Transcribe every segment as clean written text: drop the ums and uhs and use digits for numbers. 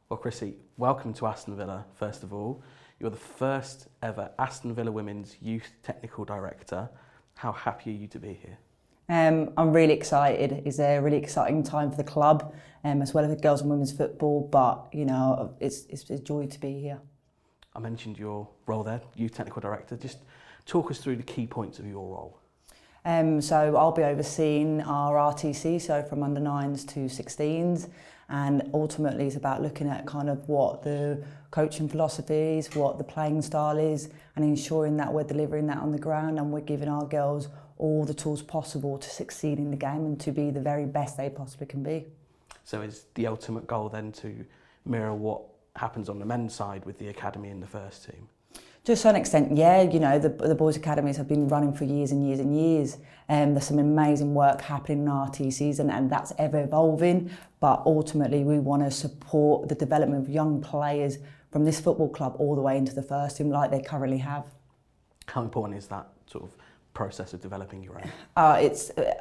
Well, Chrissy, welcome to Aston Villa, first of all. You're the first ever Aston Villa Women's Youth Technical Director. How happy are you to be here? I'm really excited. It's a really exciting time for the club, as well as the girls and women's football, but it's a joy to be here. I mentioned your role there, Youth Technical Director. Just talk us through the key points of your role. So I'll be overseeing our RTC, so from under 9s to 16s, and ultimately it's about looking at kind of what the coaching philosophy is, what the playing style is, and ensuring that we're delivering that on the ground and we're giving our girls all the tools possible to succeed in the game and to be the very best they possibly can be. So is the ultimate goal then to mirror what happens on the men's side with the academy and the first team? To a certain extent, yeah. You know, the boys' academies have been running for years and years and years. There's some amazing work happening in RTCs and that's ever evolving. But ultimately, we want to support the development of young players from this football club all the way into the first team like they currently have. How important is that sort of process of developing your own?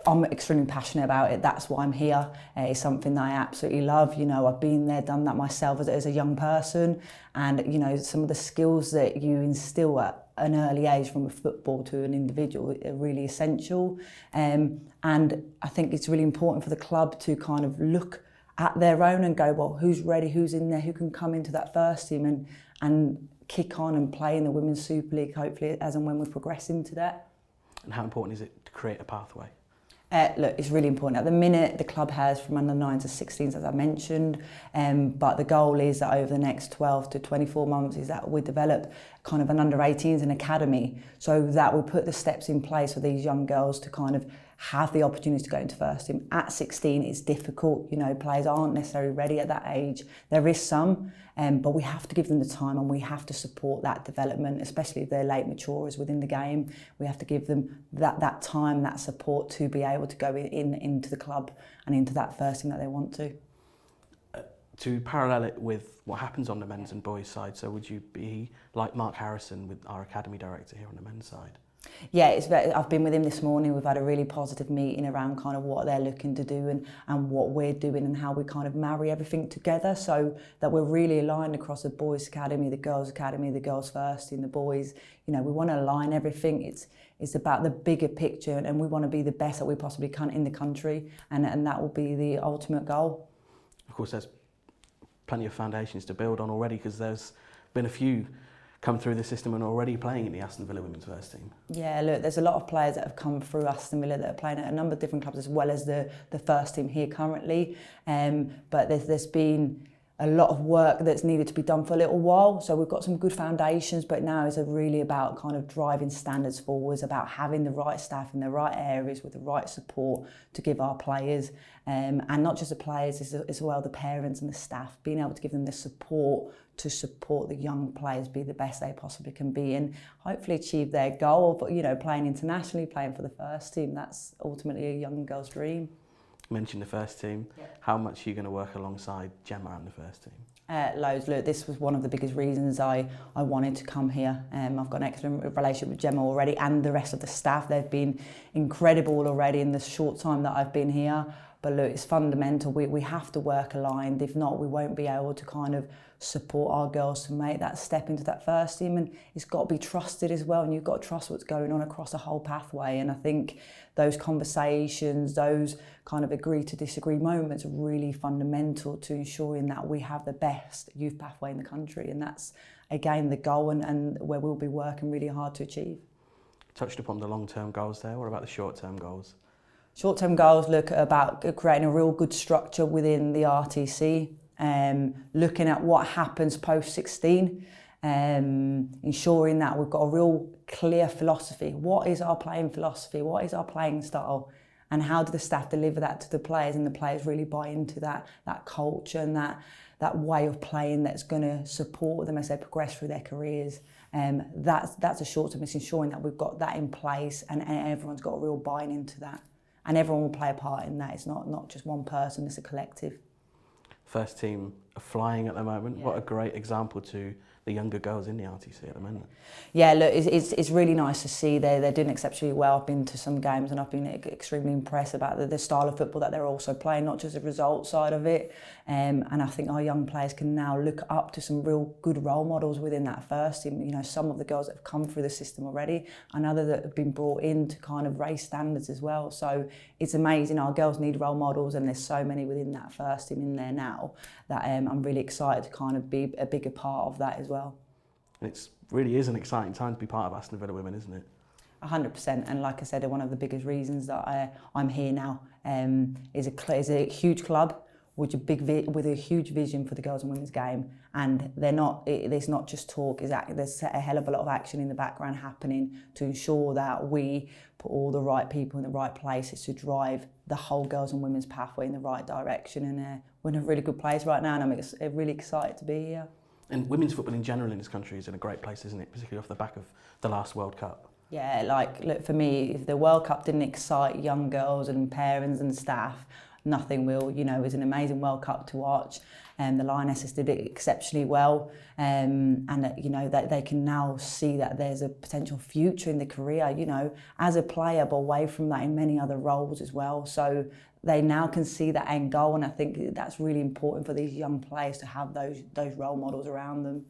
I'm extremely passionate about it. That's why I'm here. It's something that I absolutely love. You know, I've been there, done that myself as a young person, and you know, some of the skills that you instill at an early age from a football to an individual are really essential. And I think it's really important for the club to kind of look at their own and go, well, who's ready, who's in there, who can come into that first team and kick on and play in the Women's Super League, hopefully, as and when we progress into that. And how important is it to create a pathway? Look, it's really important. At the minute, the club has from under 9s to 16s, as I mentioned, but the goal is that over the next 12 to 24 months is that we develop kind of an under 18s and academy, so that we put the steps in place for these young girls to kind of have the opportunity to go into first team. At 16, it's difficult. You know, players aren't necessarily ready at that age. There is some, but we have to give them the time and we have to support that development, especially if they're late maturers within the game. We have to give them that time, that support to be able to go into the club and into that first team that they want to. To parallel it with what happens on the men's and boys' side, so would you be like Mark Harrison with our academy director here on the men's side? Yeah, I've been with him this morning. We've had a really positive meeting around kind of what they're looking to do and what we're doing and how we kind of marry everything together so that we're really aligned across the boys' academy, the girls' first team, the boys. You know, we want to align everything. It's about the bigger picture and we want to be the best that we possibly can in the country, and that will be the ultimate goal. Of course, there's plenty of foundations to build on already because there's been a few come through the system and already playing in the Aston Villa women's first team. Yeah, look, there's a lot of players that have come through Aston Villa that are playing at a number of different clubs as well as the first team here currently. But there's been a lot of work that's needed to be done for a little while. So we've got some good foundations, but now it's really about kind of driving standards forwards, about having the right staff in the right areas with the right support to give our players, and not just the players, as well the parents and the staff, being able to give them the support to support the young players be the best they possibly can be and hopefully achieve their goal of, you know, playing internationally, playing for the first team. That's ultimately a young girl's dream. You mentioned the first team. Yeah. How much are you going to work alongside Gemma and the first team? Loads. Look, this was one of the biggest reasons I wanted to come here. I've got an excellent relationship with Gemma already and the rest of the staff. They've been incredible already in the short time that I've been here. But look, it's fundamental. We have to work aligned. If not, we won't be able to kind of support our girls to make that step into that first team. And it's got to be trusted as well. And you've got to trust what's going on across the whole pathway. And I think those conversations, those kind of agree to disagree moments are really fundamental to ensuring that we have the best youth pathway in the country. And that's, again, the goal and where we'll be working really hard to achieve. Touched upon the long-term goals there. What about the short-term goals? Short-term goals look about creating a real good structure within the RTC, looking at what happens post-16, ensuring that we've got a real clear philosophy. What is our playing philosophy? What is our playing style? And how do the staff deliver that to the players and the players really buy into that culture and that way of playing that's going to support them as they progress through their careers. That's a short-term. It's ensuring that we've got that in place and everyone's got a real buy-in into that. And everyone will play a part in that. It's not just one person, it's a collective. First team are flying at the moment. Yeah. What a great example to the younger girls in the RTC at the moment. Yeah, look, it's really nice to see they're doing exceptionally well. I've been to some games and I've been extremely impressed about the style of football that they're also playing, not just the result side of it. And I think our young players can now look up to some real good role models within that first team. You know, some of the girls that have come through the system already and others that have been brought in to kind of raise standards as well. So it's amazing. Our girls need role models and there's so many within that first team in there now that I'm really excited to kind of be a bigger part of that as well. It really is an exciting time to be part of Aston Villa Women, isn't it? 100%, and like I said, one of the biggest reasons that I'm here now is a huge club with a huge vision for the girls and women's game, and there's not just talk. There's a hell of a lot of action in the background happening to ensure that we put all the right people in the right places to drive the whole girls and women's pathway in the right direction, and we're in a really good place right now, and I'm really excited to be here. And women's football in general in this country is in a great place, isn't it? Particularly off the back of the last World Cup. Yeah, like, look, for me, if the World Cup didn't excite young girls and parents and staff, nothing will. You know, it was an amazing World Cup to watch, and the Lionesses did it exceptionally well, and you know that they can now see that there's a potential future in the career, you know, as a player, but away from that in many other roles as well. So they now can see that end goal, and I think that's really important for these young players to have those role models around them.